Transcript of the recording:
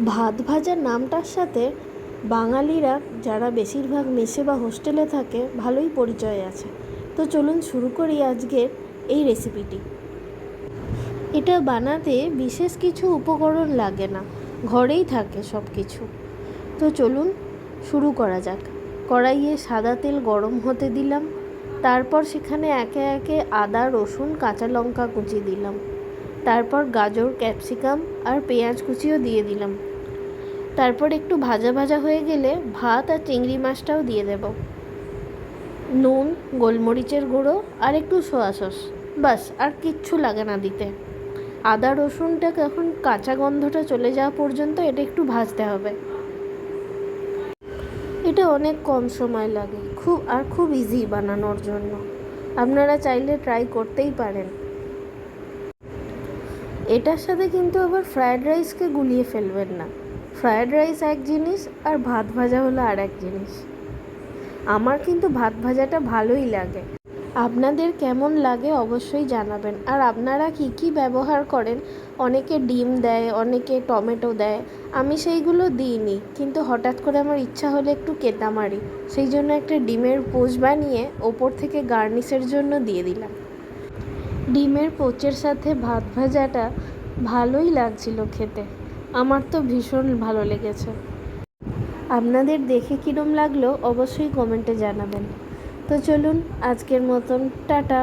ভাত ভাজা নামটার সাথে বাঙালিরা যারা বেশিরভাগ মেসে বা হোস্টেলে থাকে ভালোই পরিচয় আছে। তো চলুন শুরু করি আজকের এই রেসিপিটি। এটা বানাতে বিশেষ কিছু উপকরণ লাগে না, ঘরেই থাকে সব কিছু। তো চলুন শুরু করা যাক। কড়াইয়ে সাদা তেল গরম হতে দিলাম, তারপর সেখানে একে একে আদা, রসুন, কাঁচা লঙ্কা কুচি দিলাম, তারপর গাজর, ক্যাপসিকাম আর পেঁয়াজ কুচিও দিয়ে দিলাম। তারপর একটু ভাজা ভাজা হয়ে গেলে ভাত আর চিংড়ি মাছটাও দিয়ে দেব। নুন, গোলমরিচের গুঁড়ো আর একটু সোয়া সস, বাস আর কিচ্ছু লাগে না দিতে। আদা রসুনটা এখন কাঁচা গন্ধটা চলে যাওয়া পর্যন্ত এটা একটু ভাজতে হবে। এটা অনেক কম সময় লাগে, খুব ইজি বানানোর জন্য। আপনারা চাইলে ট্রাই করতেই পারেন। এটার সাথে কিন্তু আবার ফ্রায়েড রাইসকে গুলিয়ে ফেলবেন না। ফ্রায়েড রাইস এক জিনিস আর ভাত ভাজা হলো আর এক জিনিস। আমার কিন্তু ভাত ভাজাটা ভালোই লাগে। আপনাদের কেমন লাগে অবশ্যই জানাবেন। আর আপনারা কি কি ব্যবহার করেন? অনেকে ডিম দেয়, অনেকে টমেটো দেয়, আমি সেইগুলো দিইনি, কিন্তু হঠাৎ করে আমার ইচ্ছা হলে একটু কেতা মারি, সেই জন্য একটা ডিমের পোচ বানিয়ে ওপর থেকে গার্নিশের জন্য দিয়ে দিলাম। ডিমের পোচের সাথে ভাত ভাজাটা ভালোই লাগছিল খেতে, আমার তো ভীষণ ভালো লেগেছে। আপনাদের দেখে কীরম লাগলো অবশ্যই কমেন্টে জানাবেন। তো চলুন আজকের মতন টাটা।